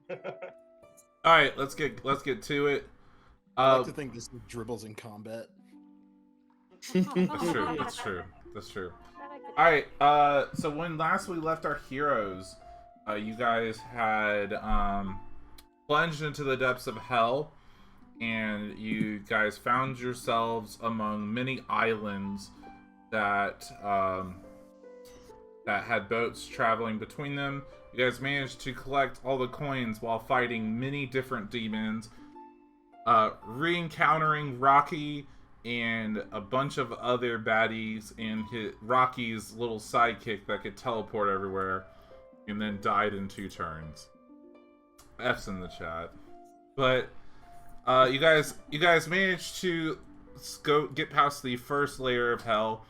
All right, let's get to it. I like to think this dribbles in combat. That's true. That's true. That's true. All right. So when last we left our heroes, you guys had plunged into the depths of hell, and you guys found yourselves among many islands that that had boats traveling between them. You guys managed to collect all the coins while fighting many different demons, re-encountering Rocky and a bunch of other baddies, and Rocky's little sidekick that could teleport everywhere, and then died in 2 turns. F's in the chat. But you guys managed to get past the first layer of hell,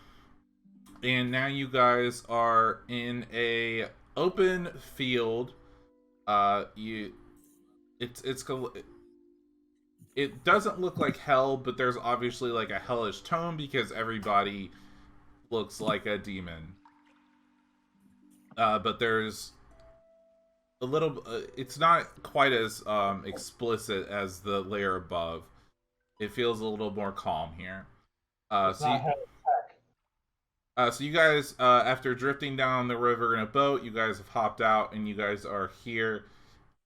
and now you guys are in a open field. It doesn't look like hell, but there's obviously like a hellish tone because everybody looks like a demon. But there's a little. It's not quite as explicit as the layer above. It feels a little more calm here. So you guys, after drifting down the river in a boat, you guys have hopped out, and you guys are here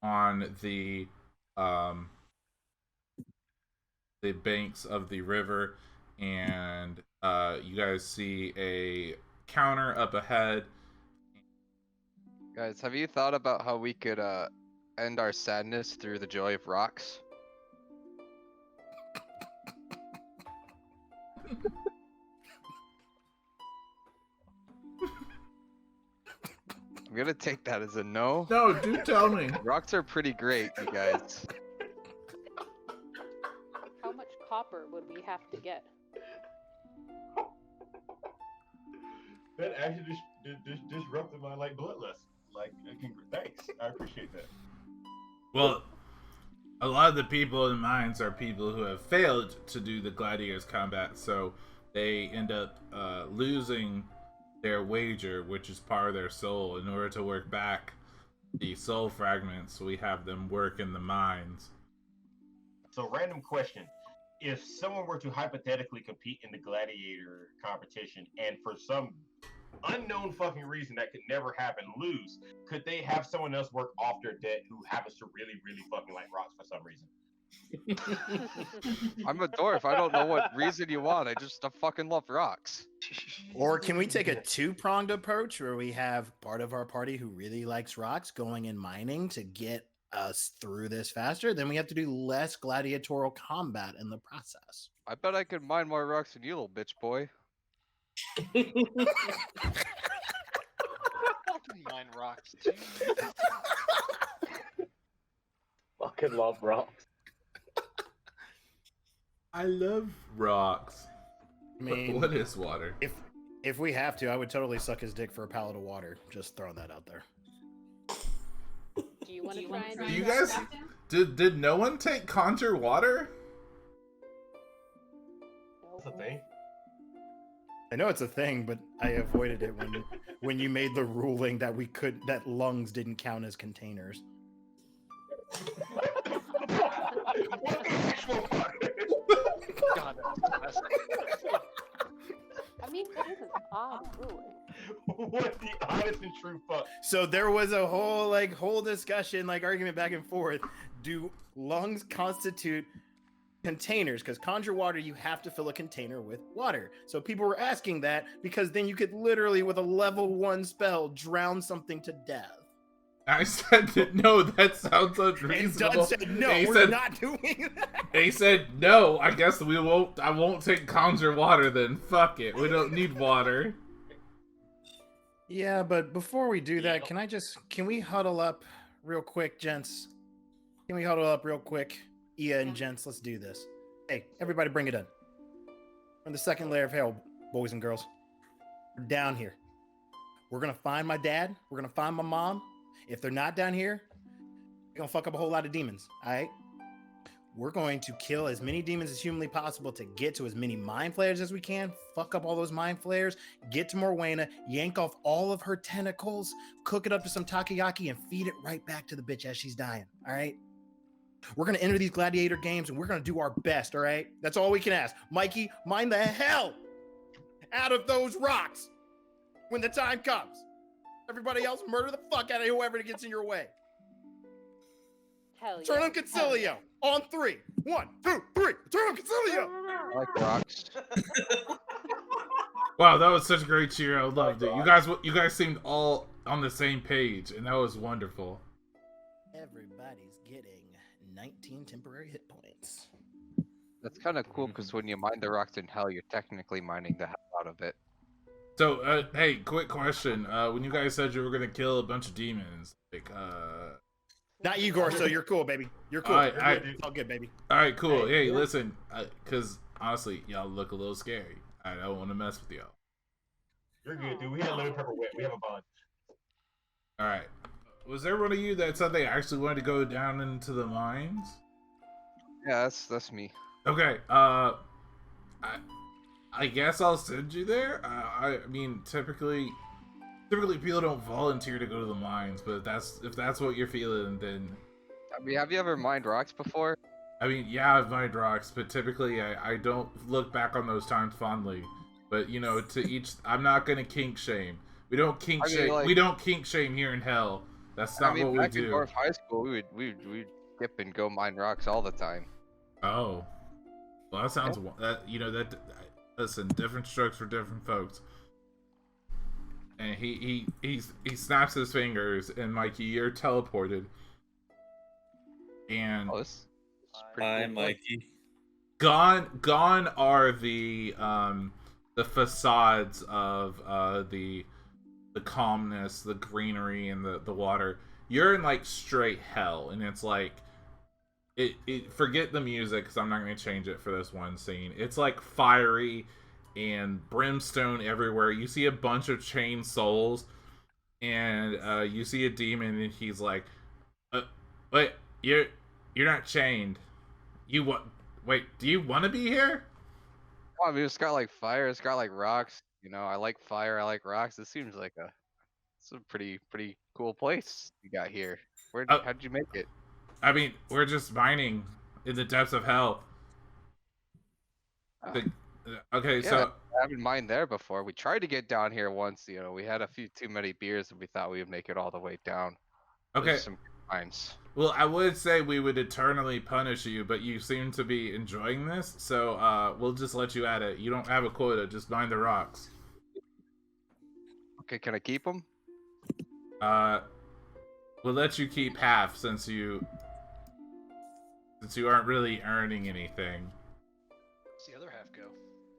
on the banks of the river, and you guys see a counter up ahead. Guys, have you thought about how we could end our sadness through the joy of rocks? I'm gonna take that as a no. No, do tell me. Rocks are pretty great, you guys. How much copper would we have to get? That actually just disrupted my bloodlust. Thanks, I appreciate that. Well, a lot of the people in mines are people who have failed to do the gladiators combat, so they end up losing their wager, which is part of their soul. In order to work back the soul fragments, we have them work in the mines. So, random question. If someone were to hypothetically compete in the gladiator competition and for some unknown fucking reason that could never happen lose, could they have someone else work off their debt who happens to really, really fucking like rocks for some reason? I'm a dwarf. I don't know what reason you want. I just fucking love rocks. Or can we take a 2-pronged approach where we have part of our party who really likes rocks going and mining to get us through this faster? Then we have to do less gladiatorial combat in the process. I bet I could mine more rocks than you, little bitch boy. Mine rocks too. Fucking love rocks. I love rocks. I mean, what is water? If we have to, I would totally suck his dick for a pallet of water. Just throwing that out there. Do you want to try and Do you guys did no one take conjure water? That's a thing. I know it's a thing, but I avoided it when you made the ruling that that lungs didn't count as containers. God, I mean, it is an odd ruling. What the honest and true fuck? So there was a whole discussion, argument back and forth. Do lungs constitute containers? Because conjure water, you have to fill a container with water. So people were asking that because then you could literally, with a level 1 spell, drown something to death. I said that no, that sounds unreasonable. And Dud said no, we're not doing that. He said no. I guess we won't. I won't take conjure water then. Fuck it. We don't need water. Yeah, but before we do that, can we huddle up real quick, gents? Can we huddle up real quick? Ia and gents, let's do this. Hey, everybody bring it in. We're in the second layer of hell, boys and girls. We're down here. We're gonna find my dad. We're gonna find my mom. If they're not down here, we're gonna fuck up a whole lot of demons, all right? we're going to kill as many demons as humanly possible to get to as many mind flayers as we can, fuck up all those mind flayers, get to Morwena, yank off all of her tentacles, cook it up to some takoyaki, and feed it right back to the bitch as she's dying, all right? We're going to enter these gladiator games, and we're going to do our best, all right? That's all we can ask. Mikey, mind the hell out of those rocks when the time comes. Everybody else, murder the fuck out of whoever gets in your way. Hell yeah. Turn on Hell Concilio yeah. on 3. 1, 2, 3. Turn on Concilio. I like rocks. Wow, that was such a great cheer. I loved it. You guys seemed all on the same page, and that was wonderful. Everybody's getting 19 temporary hit points. That's kind of cool because when you mine the rocks in hell, you're technically mining the hell out of it. So, hey, quick question. When you guys said you were gonna kill a bunch of demons, like, Not Igor, so you're cool, baby. You're cool. Alright, You're alright. good. It's all good, baby. all right, cool. Hey, Hey, listen, because honestly, y'all look a little scary. I don't want to mess with y'all. You're good, dude. We had lemon pepper wet. We have a bond. All right. Was there one of you that said they actually wanted to go down into the mines? Yeah, that's me. Okay. I guess I'll send you there. I mean, typically people don't volunteer to go to the mines, but if that's what you're feeling, then I mean, have you ever mined rocks before? I mean, yeah, I've mined rocks, but typically I don't look back on those times fondly. But to each, I'm not gonna kink shame. We don't kink shame. like- We don't kink shame here in hell. That's not what we back in do. North High School, we'd skip and go mine rocks all the time. Oh, well, that sounds that. Listen, different strokes for different folks. And he snaps his fingers, and Mikey, you're teleported. And Oh, this is pretty Hi, cool place. Mikey. gone are the facades of the calmness, the greenery, and the water. You're in like straight hell, and it's like it forget the music because I'm not going to change it for this one scene. It's like fiery and brimstone everywhere. You see a bunch of chained souls, and you see a demon, and he's like, "Wait, you're not chained. You what? Wait, do you want to be here?" Oh, I mean, it's got like fire. It's got like rocks. I like fire. I like rocks. It seems like it's a pretty cool place you got here. How'd you make it? I mean, we're just mining in the depths of hell. Oh. Okay, Yeah, so I haven't mined there before. We tried to get down here once. We had a few too many beers, and we thought we would make it all the way down. okay. There's some good times. Well, I would say we would eternally punish you, but you seem to be enjoying this, so we'll just let you at it. You don't have a quota, just mine the rocks. Okay, can I keep them? We'll let you keep half since you aren't really earning anything. Where's the other half go?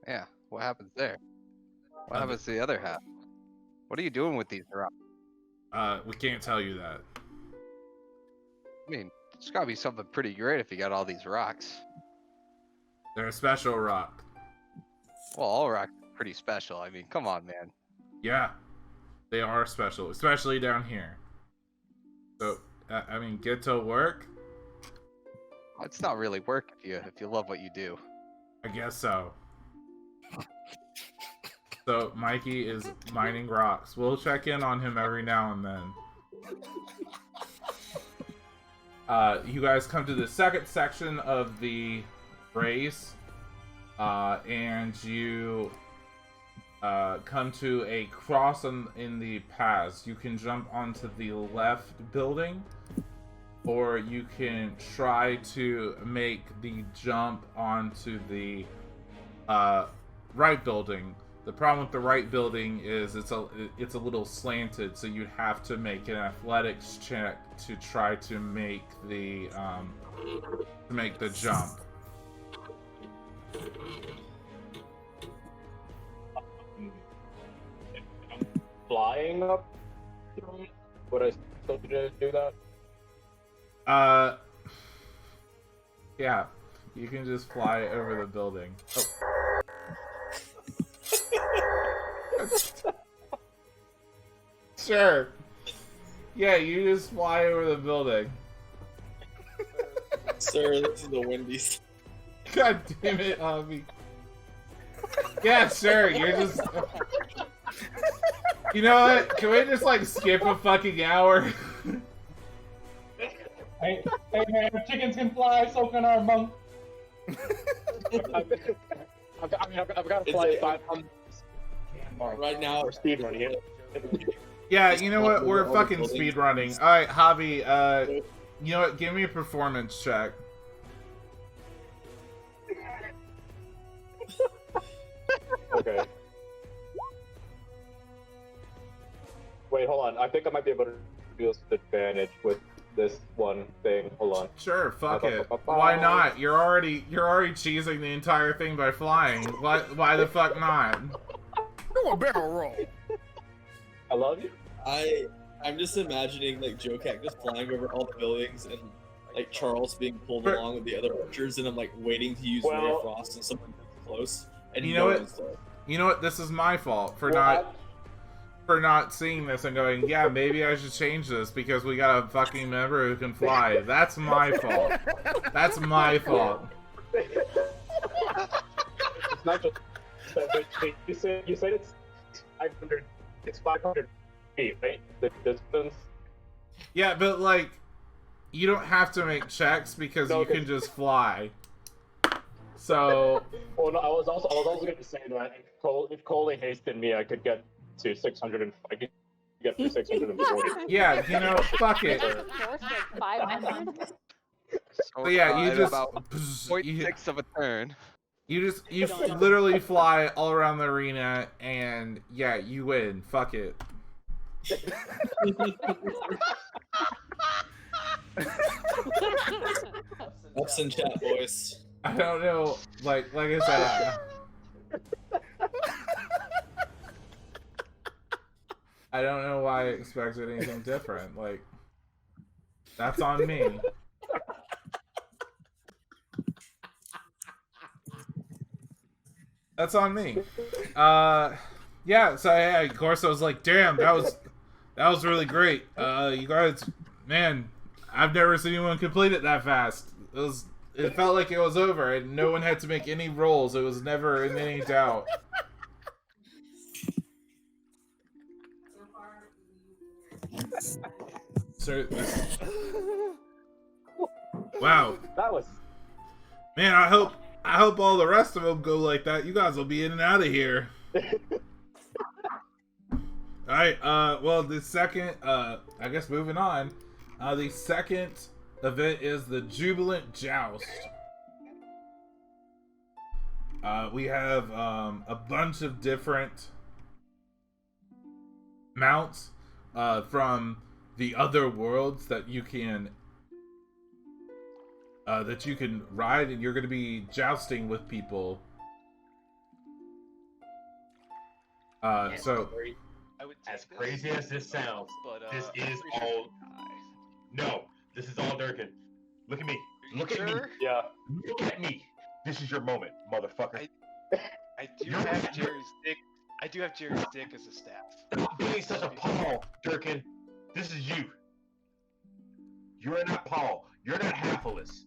Yeah. What happens there? What happens to the other half? What are you doing with these rocks? We can't tell you that. I mean, it's gotta be something pretty great if you got all these rocks. They're a special rock. Well, all rocks are pretty special. I mean, come on, man. Yeah, they are special, especially down here. So, I mean, get to work? It's not really work if you love what you do. I guess so. So, Mikey is mining rocks. We'll check in on him every now and then. You guys come to the second section of the race, and you come to a cross in the paths. You can jump onto the left building, or you can try to make the jump onto the right building. The problem with the right building is it's a little slanted, so you'd have to make an athletics check to try to make the jump. Flying up? Would I still do that? Yeah, you can just fly over the building. Oh. Sure. Yeah, you just fly over the building. Sir, this is the Wendy's. God damn it, Avi. Yeah, sure. You're just. You know what? Can we just like skip a fucking hour? Hey man, chickens can fly, so can our monk. I've got to fly 500. Right now, We're speedrunning it. Yeah, you know what? We're fucking speed running. All right, Javi. You know what? Give me a performance check. Okay. Wait, hold on. I think I might be able to do this with advantage with this one thing. Hold on. Sure, fuck it. Why not? You're already cheesing the entire thing by flying. Why the fuck not? Do a barrel roll. I love you. I'm just imagining like Joe Cat just flying over all the buildings and like Charles being pulled along with the other archers, and I'm like waiting to use Ray of Frost and someone gets close. And You know what? This is my fault for not seeing this and going, yeah, maybe I should change this because we got a fucking member who can fly. That's my fault. That's my fault. It's not just. You said it's 500. It's 500 feet, right? The distance. Yeah, but like, you don't have to make checks because you can just fly. So. Well, no, I was also going to say that if Coley hasted me, I could get to 600. I could get to 640. Yeah, you know, fuck it. 500? So But yeah, you just about 0.6 of a turn. you literally fly all around the arena, and yeah, you win. Fuck it. Ups in chat, boys. I don't know, like I said, I don't know why I expected anything different. Like, that's on me. That's on me. Yeah, so yeah, of course I was like, damn, that was really great. You guys, man, I've never seen anyone complete it that fast. It felt like it was over, and no one had to make any rolls. It was never in any doubt. So, wow. That was. Man, I hope all the rest of them go like that. You guys will be in and out of here. Alright, well, the second, I guess moving on, the second event is the Jubilant Joust. We have, a bunch of different mounts, from the other worlds that you can ride, and you're going to be jousting with people. So I would As take crazy as this sounds, but, this I'm is pretty sure all. I die. No, this is all Durkin. Look at me. Are you Look at me. sure? Yeah. Look at me. This is your moment, motherfucker. I do have Jerry's dick. I do have Jerry's dick as a staff. Stop being such a Paul, Durkin. This is you. You are not Paul. You're not Halfless.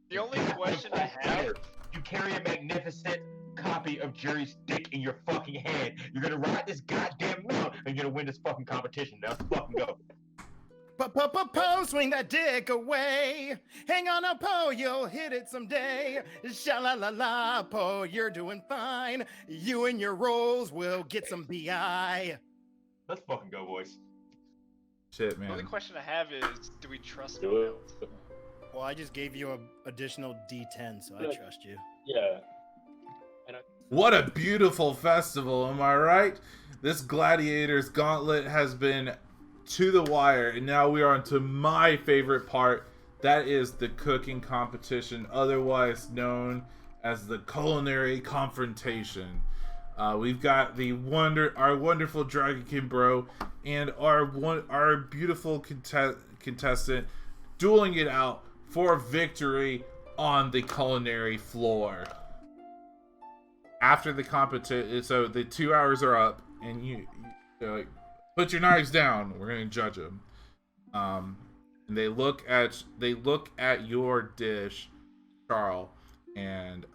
The only question I have. You carry a magnificent copy of Jerry's dick in your fucking hand. You're gonna ride this goddamn mount and you're gonna win this fucking competition. Now let's fucking go. Po, swing that dick away. Hang on a po, you'll hit it someday. Sha-la-la-la, po, you're doing fine. You and your rolls will get some BI. Let's fucking go, boys. shit, The only man. question I have is, do we trust Do no it. build? Well, I just gave you an additional D10, so I trust you. Yeah. What a beautiful festival, am I right? This Gladiators Gauntlet has been to the wire, and now we are on to my favorite part. That is the cooking competition, otherwise known as the Culinary Confrontation. We've got our wonderful Dragonkin bro and our beautiful contestant dueling it out for victory on the culinary floor. After the competition, so the 2 hours are up, and you like, put your knives down. We're gonna judge them, and and they look at your dish, Charles, and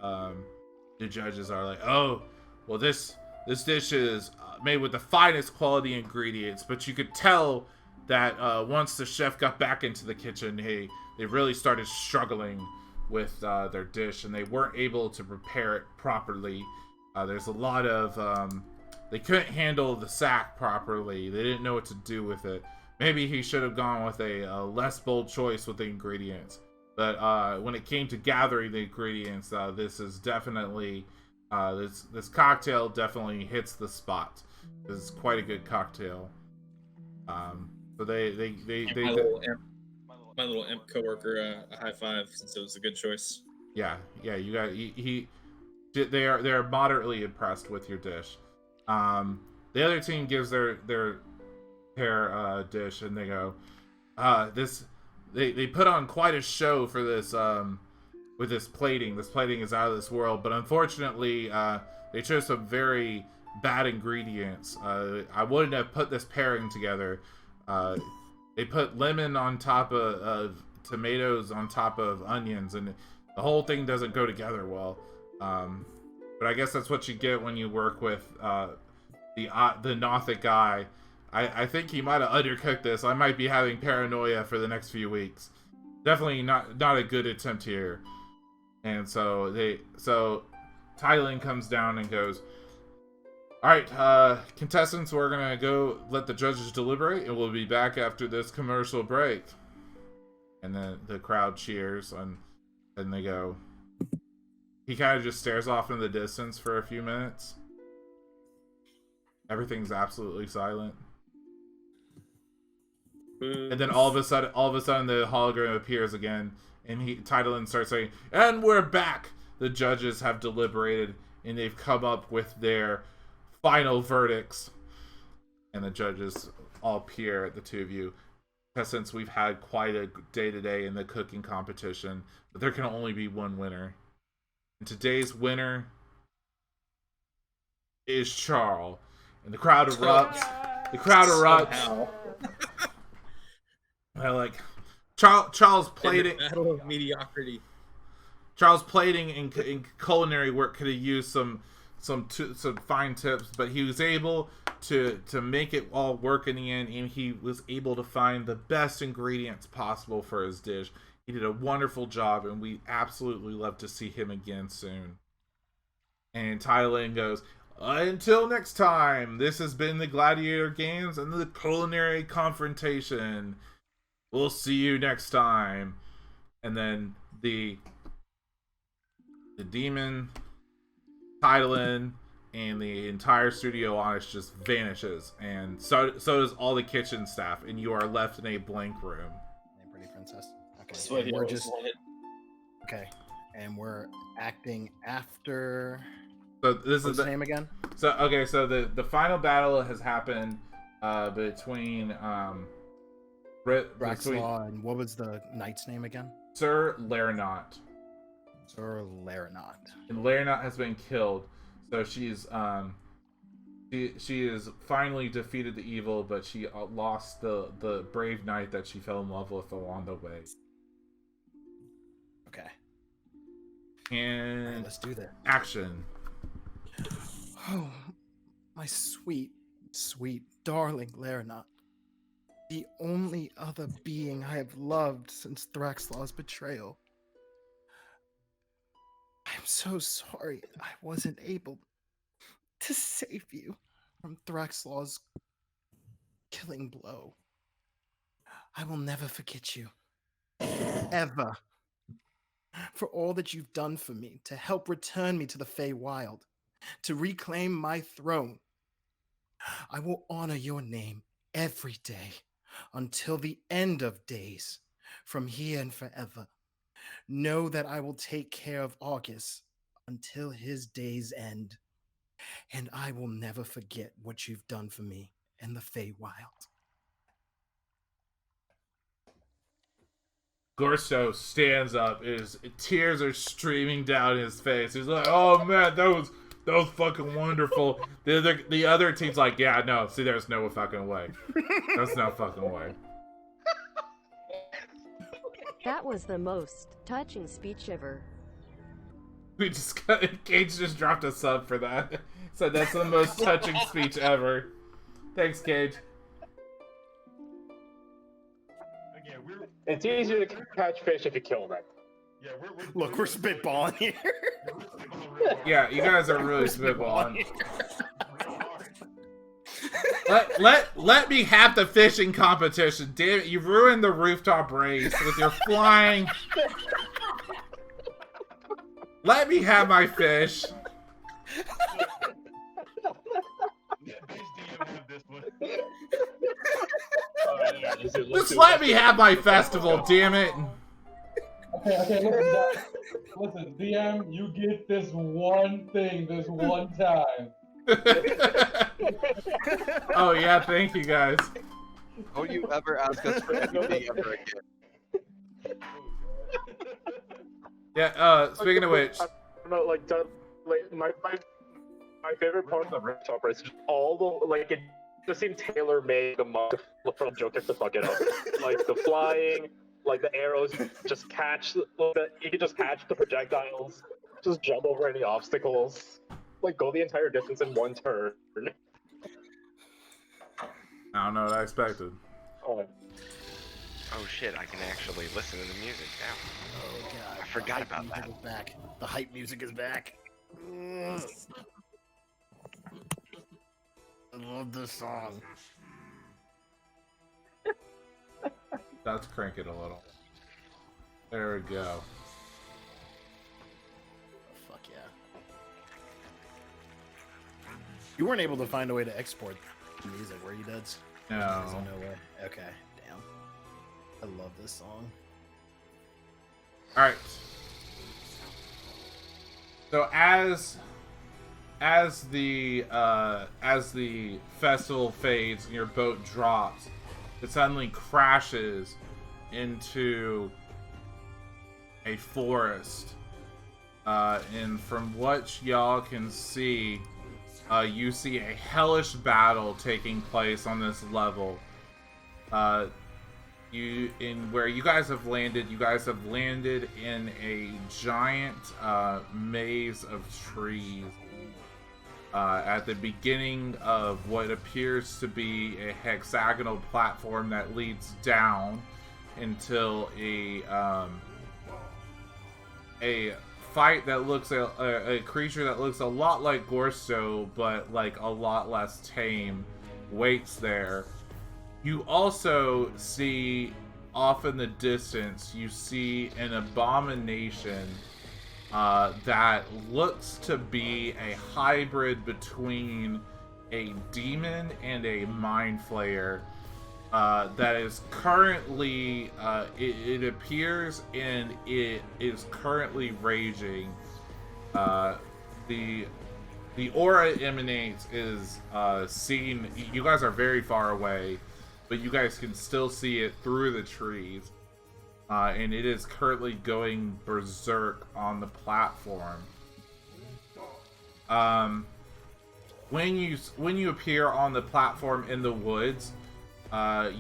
the judges are like, "Oh, well, this dish is made with the finest quality ingredients," but you could tell that once the chef got back into the kitchen, they really started struggling with their dish, and they weren't able to prepare it properly. There's a lot of they couldn't handle the sack properly. They didn't know what to do with it. Maybe he should have gone with a less bold choice with the ingredients. But when it came to gathering the ingredients, this is definitely this cocktail definitely hits the spot. This is quite a good cocktail. So my little imp coworker a high five, since it was a good choice. Yeah, you got they are moderately impressed with your dish. The other team gives their dish, and they go, they put on quite a show for this with this plating. This plating is out of this world, but unfortunately they chose some very bad ingredients. I wouldn't have put this pairing together. They put lemon on top of tomatoes on top of onions, and the whole thing doesn't go together well. But I guess that's what you get when you work with the Nothic guy. I think he might have undercooked this. I might be having paranoia for the next few weeks. Definitely not a good attempt here. And so Tylen comes down and goes, "All right, contestants, we're gonna go let the judges deliberate, and we'll be back after this commercial break." And then the crowd cheers, and they go. He kind of just stares off in the distance for a few minutes. Everything's absolutely silent. And then all of a sudden the hologram appears again, and Tylen starts saying, "And we're back! The judges have deliberated, and they've come up with their final verdicts." And the judges all peer at the two of you. Since we've had quite a day today in the cooking competition, but there can only be one winner. And today's winner is Charles. And the crowd erupts. The crowd erupts. Like Charles plating. Battle of mediocrity. Charles plating in culinary work could have used some fine tips, but he was able to make it all work in the end, and he was able to find the best ingredients possible for his dish. He did a wonderful job, and we absolutely love to see him again soon. And Tylen goes, "Until next time, this has been the Gladiator Games and the Culinary Confrontation. We'll see you next time." And then the demon, Tylen, and the entire studio audience just vanishes, and so does all the kitchen staff, and you are left in a blank room. Hey, pretty princess. Okay, So and we're just okay, and we're acting after. So this What's is his name again? So the final battle has happened between Braxlaw and what was the knight's name again? Sir Laranot. Sir Laranot. And Laranot has been killed. So she's she has finally defeated the evil, but she lost the brave knight that she fell in love with along the way. Okay. And All right, let's do that. Action. Oh, my sweet, sweet, darling Laranot. The only other being I have loved since Thraxlaw's betrayal. I'm so sorry I wasn't able to save you from Thraxlaw's killing blow. I will never forget you. Ever. For all that you've done for me to help return me to the Feywild, to reclaim my throne. I will honor your name every day until the end of days, from here and forever. Know that I will take care of August until his days end, and I will never forget what you've done for me in the Feywild. Gorsto stands up. His tears are streaming down his face. He's like, "Oh man, that was fucking wonderful." The other team's like, "Yeah, no, see, there's no fucking way. There's no fucking way." That was the most touching speech ever. We just got, Cage just dropped a sub for that. Said that's the most touching speech ever. Thanks, Cage. Again, It's easier to catch fish if you kill them. yeah, Look, we're spitballing here. Yeah, you guys are really spitballing. Real hard. Let me have the fishing competition. Damn it, you ruined the rooftop race with your flying. Let me have my fish. Just let me have my festival, damn it. Okay, listen, DM, you get this one thing this one time. Oh yeah, thank you guys. Don't you ever ask us for anything ever again. Yeah, speaking of which. I don't know, like my favorite part of the rooftop race is all the, like, it just seemed tailor-made from Joker to fuck it up. Like, the flying, like, the arrows, just catch, you can just catch the projectiles, just jump over any obstacles, like, go the entire distance in one turn. I don't know what I expected. Oh, Oh shit, I can actually listen to the music now. Oh god. I forgot about music that. Is back. The hype music is back. Ugh. I love this song. Let's crank it a little. There we go. Oh, fuck yeah. You weren't able to find a way to export the music, were you, Duds? No. No way. Okay, damn. I love this song. Alright. So as the festival fades and your boat drops, it suddenly crashes into a forest. And from what y'all can see, you see a hellish battle taking place on this level. Where you guys have landed in a giant maze of trees at the beginning of what appears to be a hexagonal platform that leads down until a fight that looks a creature that looks a lot like Gorsto, but like a lot less tame, waits there. You also see off in the distance, you see an abomination that looks to be a hybrid between a demon and a mind flayer that is currently, it appears and it is currently raging. The aura it emanates is seen. You guys are very far away, but you guys can still see it through the trees. And it is currently going berserk on the platform. When you appear on the platform in the woods,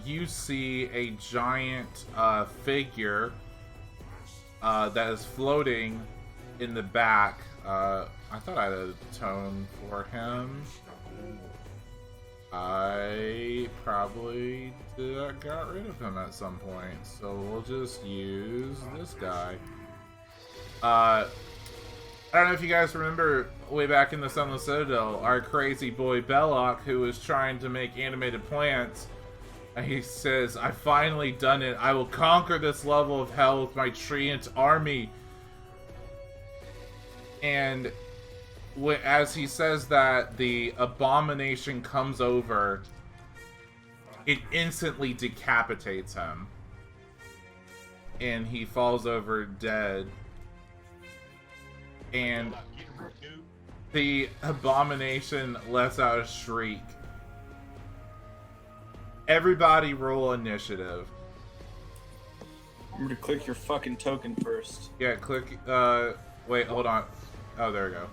you see a giant figure that is floating in the back. I thought I had a tone for him. I probably got rid of him at some point, so we'll just use this guy. I don't know if you guys remember way back in the Sunless Citadel, our crazy boy Belloc, who was trying to make animated plants. He says, "I finally done it. I will conquer this level of hell with my treant army." And as he says that, the abomination comes over. It instantly decapitates him. And he falls over dead. And the abomination lets out a shriek. Everybody roll initiative. I'm gonna click your fucking token first. Yeah, click, wait, hold on. Oh, there we go.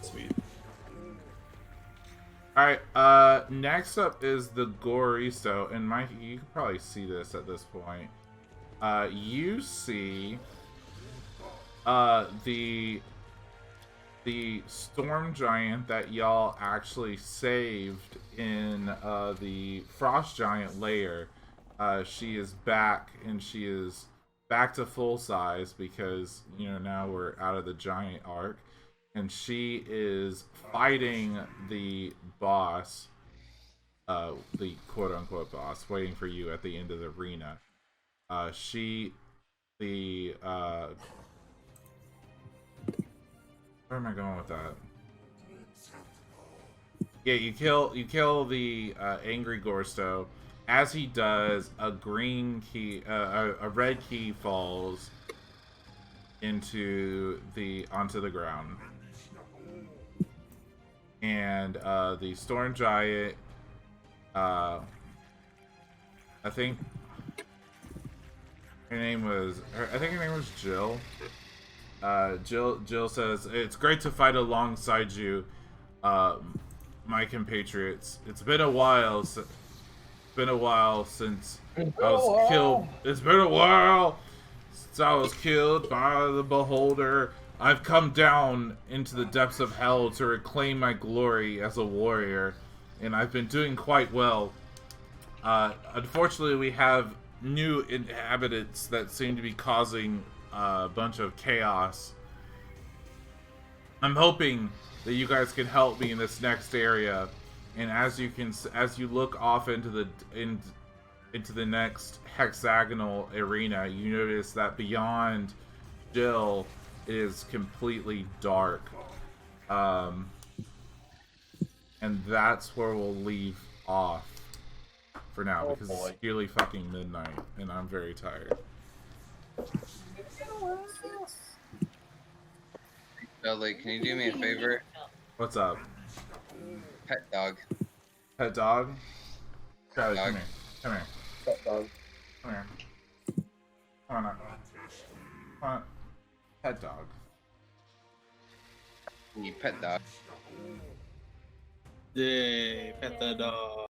Sweet. All right. Next up is the Goristo, and Mike, you can probably see this at this point. You see the storm giant that y'all actually saved in the frost giant lair. She is back, and she is back to full size because, you know, now we're out of the giant arc, and she is fighting the boss, the quote-unquote boss, waiting for you at the end of the arena. Where am I going with that? Yeah, you kill the angry Gorsto. As he does, a red key falls onto the ground, and the storm giant. I think her name was Jill. Jill says, "It's great to fight alongside you, my compatriots. It's been a while since I was killed. It's been a while since I was killed by the Beholder. I've come down into the depths of hell to reclaim my glory as a warrior, and I've been doing quite well. Unfortunately, we have new inhabitants that seem to be causing a bunch of chaos. I'm hoping that you guys can help me in this next area. And as you look off into the next hexagonal arena, you notice that beyond Jill is completely dark. And that's where we'll leave off for now, because it's nearly fucking midnight and I'm very tired. Dudley, can you do me a favor? What's up? Pet dog. Pet dog? Charlie, Dog. come here. Come here. Pet dog. Come here. Come on up. Come on. Pet dog. You pet dog. Yay, pet the dog.